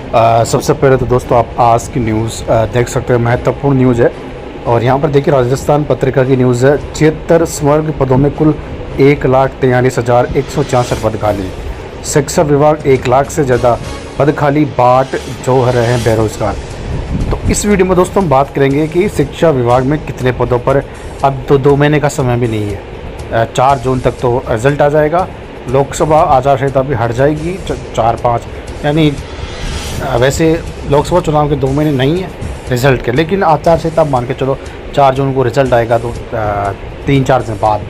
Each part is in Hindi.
सबसे पहले तो दोस्तों आप आज की न्यूज़ देख सकते हैं, महत्वपूर्ण न्यूज़ है। और यहाँ पर देखिए राजस्थान पत्रिका की न्यूज़ है। 76 स्वर्ग पदों में कुल 1,43,164 पद खाली। शिक्षा विभाग 1 लाख से ज़्यादा पद खाली, बाट जो रहे हैं बेरोजगार। तो इस वीडियो में दोस्तों हम बात करेंगे कि शिक्षा विभाग में कितने पदों पर। अब तो 2 महीने का समय भी नहीं है, 4 जून तक तो रिज़ल्ट आ जाएगा। लोकसभा आचार संहिता भी हट जाएगी 4-5, यानी वैसे लोकसभा चुनाव के 2 महीने नहीं है रिज़ल्ट के, लेकिन आचार संहिता मान के चलो 4 जून को रिज़ल्ट आएगा तो 3-4 दिन बाद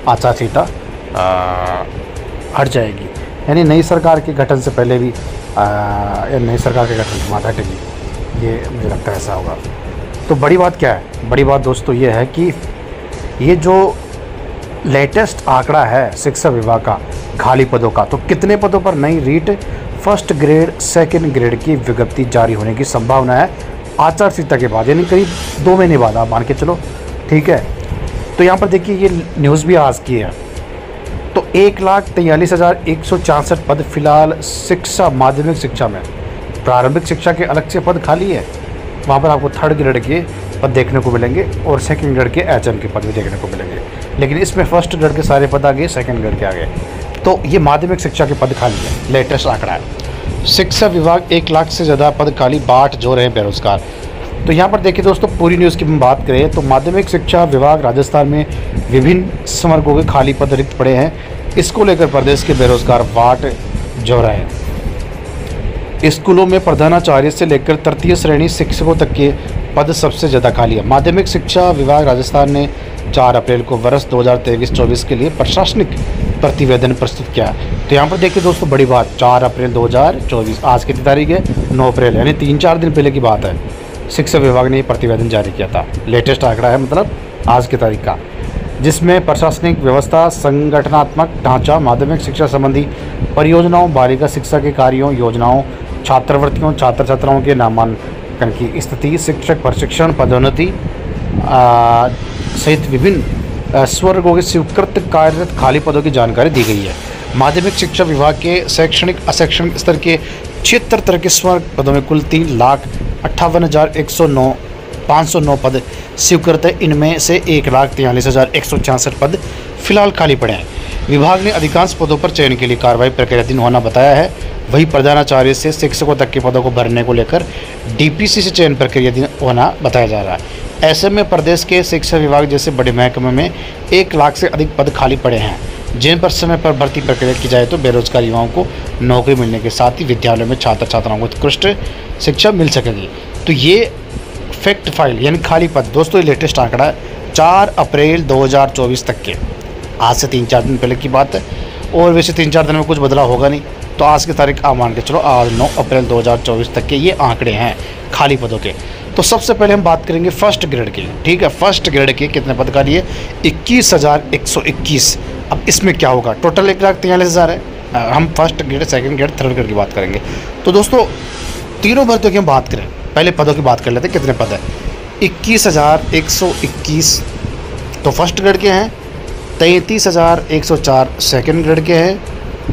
आचार संहिता हट जाएगी, यानी नई सरकार के गठन से पहले भी या नई सरकार के गठन के बाद हटेगी। ये मुझे लगता है ऐसा होगा। तो बड़ी बात क्या है? बड़ी बात दोस्तों ये है कि ये जो लेटेस्ट आंकड़ा है शिक्षा विभाग का खाली पदों का, तो कितने पदों पर नई REET first grade second grade की विज्ञप्ति जारी होने की संभावना है आचार संहिता के बाद, यानी करीब 2 महीने बाद आप मान के चलो, ठीक है। तो यहाँ पर देखिए ये न्यूज़ भी आज की है। तो 1,43,164 पद फिलहाल शिक्षा माध्यमिक शिक्षा में, प्रारंभिक शिक्षा के अलग से पद खाली है, वहाँ पर आपको 3rd ग्रेड के पद देखने को मिलेंगे और 2nd ग्रेड के HM के पद भी देखने को मिलेंगे। लेकिन इसमें 1st ग्रेड के सारे पद आ गए, 2nd ग्रेड के आ गए। तो ये माध्यमिक शिक्षा के पद खाली है, लेटेस्ट आंकड़ा है। शिक्षा विभाग 1 लाख से ज़्यादा पद खाली, बाट जो रहे बेरोजगार। तो यहाँ पर देखिए दोस्तों पूरी न्यूज़ की हम बात करें तो माध्यमिक शिक्षा विभाग राजस्थान में विभिन्न संवर्गों के खाली पद रिक्त पड़े हैं। इसको लेकर प्रदेश के बेरोजगार बाट जो रहे हैं। स्कूलों में प्रधानाचार्य से लेकर तृतीय श्रेणी शिक्षकों तक के पद सबसे ज़्यादा खाली है। माध्यमिक शिक्षा विभाग राजस्थान ने 4 अप्रैल को वर्ष 2023-24 के लिए प्रशासनिक प्रतिवेदन प्रस्तुत किया। तो यहाँ पर देखिए दोस्तों बड़ी बात, 4 अप्रैल 2024, आज की तारीख है 9 अप्रैल, यानी 3-4 दिन पहले की बात है। शिक्षा विभाग ने ये प्रतिवेदन जारी किया था, लेटेस्ट आंकड़ा है, मतलब आज की तारीख का, जिसमें प्रशासनिक व्यवस्था, संगठनात्मक ढांचा, माध्यमिक शिक्षा संबंधी परियोजनाओं, बालिका शिक्षा के कार्यों, योजनाओं, छात्रवृत्तियों, छात्र छात्राओं के नामांकन की स्थिति, शिक्षक प्रशिक्षण, पदोन्नति सहित विभिन्न स्वर्गों के स्वीकृत कार्यरत खाली पदों की जानकारी दी गई है। माध्यमिक शिक्षा विभाग के शैक्षणिक अशैक्षणिक स्तर के 76 तरह के स्वर्ग पदों में कुल 3,58,509 पद स्वीकृत है। इनमें से 1,43,166 पद फिलहाल खाली पड़े हैं। विभाग ने अधिकांश पदों पर चयन के लिए कार्रवाई प्रक्रियाधीन होना बताया है। वहीं प्रधानाचार्य से शिक्षकों तक के पदों को भरने को लेकर DPC से चयन प्रक्रियाधीन होना बताया जा रहा है। ऐसे में प्रदेश के शिक्षा विभाग जैसे बड़े महकमे में 1 लाख से अधिक पद खाली पड़े हैं, जिन पर समय पर भर्ती प्रक्रिया की जाए तो बेरोजगार युवाओं को नौकरी मिलने के साथ ही विद्यालयों में छात्र छात्राओं को उत्कृष्ट शिक्षा मिल सकेगी। तो ये फैक्ट फाइल यानी खाली पद दोस्तों, ये लेटेस्ट आंकड़ा है 4 अप्रैल 2024 तक के, आज से 3-4 दिन पहले की बात है। और वैसे 3-4 दिन में कुछ बदलाव होगा नहीं, तो आज की तारीख आप मान के चलो, आज 9 अप्रैल 2024 तक के ये आंकड़े हैं खाली पदों के। तो सबसे पहले हम बात करेंगे 1st ग्रेड की, ठीक है। 1st ग्रेड के कितने पद खाली है? 21,121। अब इसमें क्या होगा? टोटल 1,43,000 है। हम 1st grade, 2nd grade, 3rd grade की बात करेंगे। तो दोस्तों तीनों भर्तियों की हम बात करें, पहले पदों की बात कर लेते हैं, कितने पद है? 21,121 तो 1st ग्रेड के हैं, 33,104 2nd ग्रेड के हैं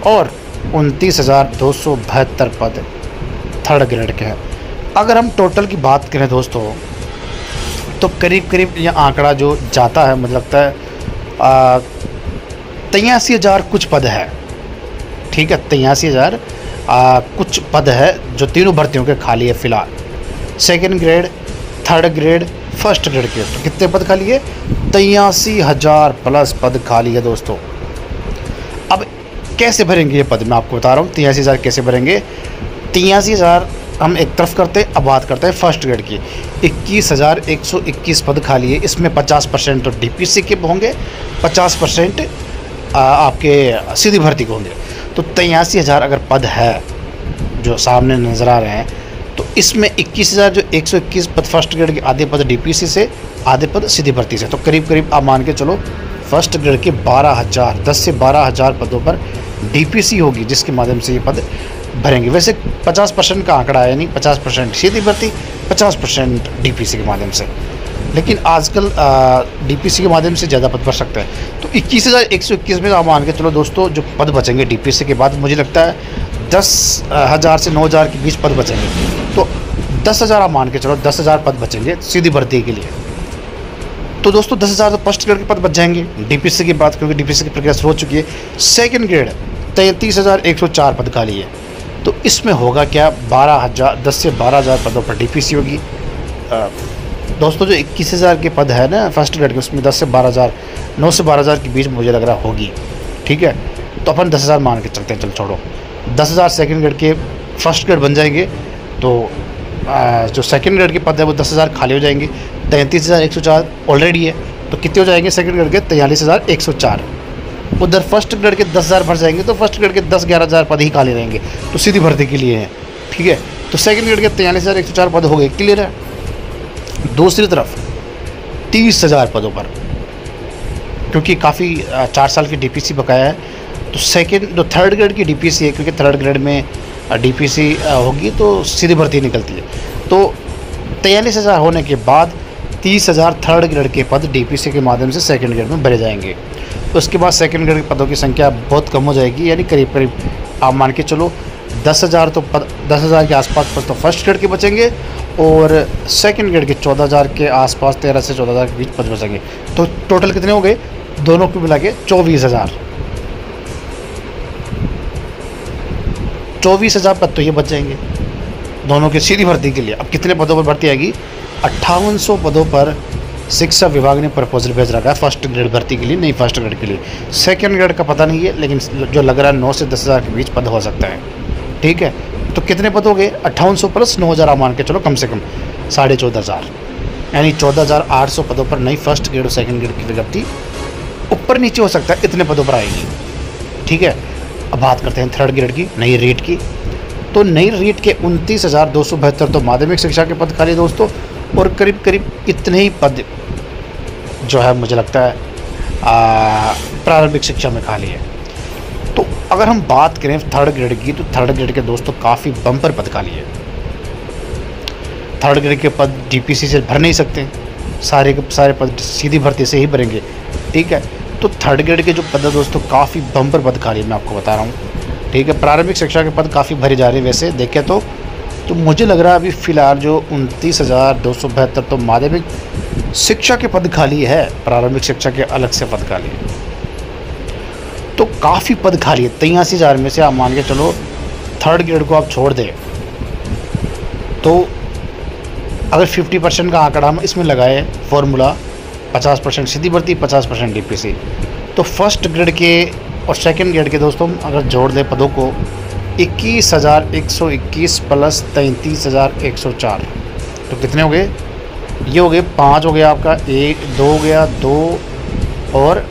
और 29,272 पद 3rd ग्रेड के हैं। अगर हम टोटल की बात करें दोस्तों तो करीब करीब यह आंकड़ा जो जाता है, मुझे लगता है 83,000 कुछ पद है, ठीक है। 83,000 कुछ पद है जो तीनों भर्तियों के खाली है फिलहाल। 2nd grade, 3rd grade, 1st grade के तो कितने पद खाली है? 83,000 प्लस पद खाली है दोस्तों। अब कैसे भरेंगे ये पद, मैं आपको बता रहा हूँ 83,000 कैसे भरेंगे। 83,000 हम एक तरफ करते हैं, अब बात करते हैं 1st ग्रेड की। 21,121 पद खाली है, इसमें 50% तो DPC के होंगे, 50% आपके सीधी भर्ती के होंगे। तो 83,000 अगर पद है जो सामने नज़र आ रहे हैं, तो इसमें 21,000 जो 121 पद 1st ग्रेड के, आधे पद DPC से, आधे पद सीधी भर्ती से। तो करीब करीब आप मान के चलो 1st ग्रेड के 12,000, 10 से 12,000 पदों पर DPC होगी, जिसके माध्यम से ये पद भरेंगे। वैसे 50% का आंकड़ा है, यानी 50% सीधी भर्ती, 50% DPC के माध्यम से। लेकिन आजकल DPC के माध्यम से ज़्यादा पद भर सकते हैं। तो 21,121 में आप मान के चलो दोस्तों, जो पद बचेंगे DPC के बाद, मुझे लगता है 10,000 से 9,000 के बीच पद बचेंगे। तो 10,000 आप मान के चलो, 10,000 पद बचेंगे सीधी भर्ती के लिए। तो दोस्तों 10,000 तो फर्स्ट ग्रेड के पद बच जाएंगे डीपीसी की बात, क्योंकि डीपीसी की प्रक्रिया शुरू हो चुकी है। सेकंड ग्रेड 33,104 पद खाली है। तो इसमें होगा क्या, 10 से 12,000 पदों पर डीपीसी होगी। दोस्तों जो 21,000 के पद है ना फर्स्ट ग्रेड के, उसमें 10 से 12,000, 9 से 12,000 के बीच मुझे लग रहा होगी। ठीक है, तो अपन 10,000 मान के चलते हैं, चल छोड़ो। 10,000 सेकंड ग्रेड के फर्स्ट ग्रेड बन जाएंगे। तो जो सेकंड ग्रेड के पद है वो 10,000 खाली हो जाएंगे। 33,104 ऑलरेडी है, तो कितने हो जाएंगे सेकंड ग्रेड के, 43,104। उधर फर्स्ट ग्रेड के 10,000 भर जाएंगे, तो फर्स्ट ग्रेड के 10-11,000 पद ही खाली रहेंगे, तो सीधी भर्ती के लिए हैं। ठीक है, तो सेकंड ग्रेड के 43,104 पद हो गए, क्लियर है। दूसरी तरफ 30,000 पदों पर, क्योंकि काफ़ी 4 साल की डीपीसी बकाया है, तो जो थर्ड ग्रेड की डीपीसी है, क्योंकि थर्ड ग्रेड में डीपीसी होगी तो सीधी भर्ती निकलती है। तो 43,000 होने के बाद 30,000 थर्ड ग्रेड के पद डीपीसी के माध्यम से सेकंड ग्रेड में भरे जाएंगे। उसके बाद सेकंड ग्रेड के पदों की संख्या बहुत कम हो जाएगी, यानी करीब करीब आप मान के चलो 10,000 तो 10,000 के आसपास पद तो फर्स्ट ग्रेड के बचेंगे, और सेकंड ग्रेड के 14,000 के आसपास 13 से 14,000 के बीच पद बचेंगे। तो टोटल कितने हो गए, दोनों को मिला के 24,000 पद तो ये बच जाएंगे दोनों के सीधी भर्ती के लिए। अब कितने पदों पर भर्ती आएगी, 5800 पदों पर शिक्षा विभाग ने प्रपोजल भेज रखा है फर्स्ट ग्रेड भर्ती के लिए, नहीं फर्स्ट ग्रेड के लिए। सेकंड ग्रेड का पता नहीं है, लेकिन जो लग रहा है 9 से 10,000 के बीच पद हो सकता है। ठीक है, तो कितने पद हो गए, 5800 प्लस 9,000 आप मान के चलो, कम से कम 14,500, यानी 14,800 पदों पर नई फर्स्ट ग्रेड और सेकंड ग्रेड की विज्ञप्ति ऊपर नीचे हो सकता है, इतने पदों पर आएगी। ठीक है, अब बात करते हैं थर्ड ग्रेड की नई रेट की। तो नई रेट के 29,272 तो माध्यमिक शिक्षा के पद खाली दोस्तों, और करीब करीब इतने ही पद जो है मुझे लगता है प्रारंभिक शिक्षा में खाली है। तो अगर हम बात करें थर्ड ग्रेड की, तो थर्ड ग्रेड के दोस्तों काफ़ी बम्पर पद खाली है। थर्ड ग्रेड के पद डीपीसी से भर नहीं सकते, सारे के सारे पद सीधी भर्ती से ही भरेंगे। ठीक है, तो थर्ड ग्रेड के जो पद है दोस्तों काफ़ी बम्पर पद खाली है, मैं आपको बता रहा हूँ। ठीक है, प्रारंभिक शिक्षा के पद काफ़ी भरे जा रहे हैं वैसे देखें तो मुझे लग रहा है अभी फ़िलहाल जो 29,272 तो माध्यमिक शिक्षा के पद खाली है, प्रारंभिक शिक्षा के अलग से पद खाली है। तो काफ़ी पद खाली है। 83,000 में से आप मान के चलो थर्ड ग्रेड को आप छोड़ दें, तो अगर 50% का आंकड़ा हम इसमें लगाए फॉर्मूला, 50% सीधी भर्ती, 50% डीपीसी, तो फर्स्ट ग्रेड के और सेकंड ग्रेड के दोस्तों अगर जोड़ दें पदों को, 21,121 प्लस 33,104, तो कितने हो गए, ये हो गए 5 हो गया आपका, 1 2 हो गया 2 और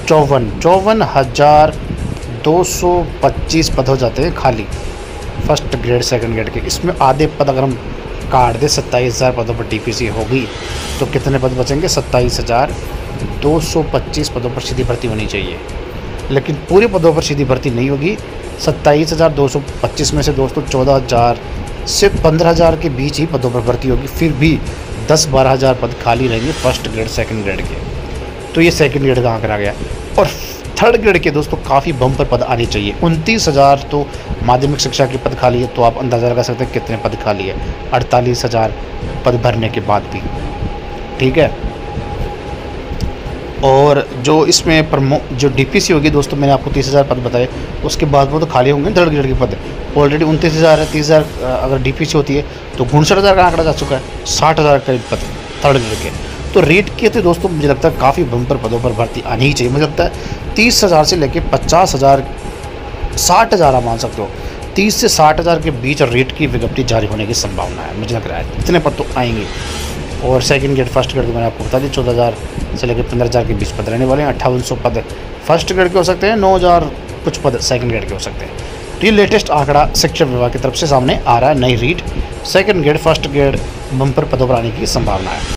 54,225 पद हो जाते हैं खाली फर्स्ट ग्रेड सेकंड ग्रेड के। इसमें आधे पद अगर हम काट दें, 27,000 पदों पर डीपीसी होगी, तो कितने पद बचेंगे, 27,225 पदों पर सीधी भर्ती होनी चाहिए। लेकिन पूरे पदों पर सीधी भर्ती नहीं होगी। 27,225 में से दोस्तों 14,000 से 15,000 के बीच ही पदों पर भर्ती होगी, फिर भी 10-12,000 पद खाली रहेंगे फर्स्ट ग्रेड सेकंड ग्रेड के। तो ये सेकंड ग्रेड का आंकड़ा आ गया। और थर्ड ग्रेड के दोस्तों काफ़ी बम्पर पद आने चाहिए। 29,000 तो माध्यमिक शिक्षा के पद खाली है, तो आप अंदाज़ा लगा सकते हैं कितने पद खाली है, 48,000 पद भरने के बाद भी। ठीक है, और जो इसमें जो डीपीसी होगी दोस्तों, मैंने आपको 30,000 पद बताए, उसके बाद वो तो खाली होंगे थर्ड ग्रेड के पद। ऑलरेडी 29,000 है, 30,000 अगर डीपीसी होती है तो 59,000 का आंकड़ा जा चुका है, 60,000 करीब पद थर्ड ग्रेड के। तो रेट के तो दोस्तों मुझे लगता है काफ़ी बम्पर पदों पर भर्ती आनी ही चाहिए। मुझे लगता है 30,000 से लेकर 50,000 60,000 आप मान सकते हो, 30 से 60,000 के बीच रेट की विज्ञप्ति जारी होने की संभावना है, मुझे लग रहा है इतने पद तो आएंगे। और सेकंड ग्रेड फर्स्ट ग्रेड को मैंने आपको बता दी, 14,000 से लेकर 15,000 के बीच पद रहने वाले हैं। 5800 पद फर्स्ट ग्रेड के हो सकते हैं, 9,000 कुछ पद सेकंड ग्रेड के हो सकते हैं। तो ये लेटेस्ट आंकड़ा शिक्षा विभाग की तरफ से सामने आ रहा है, नई REET second grade first grade bumper पदों पर आने की संभावना है।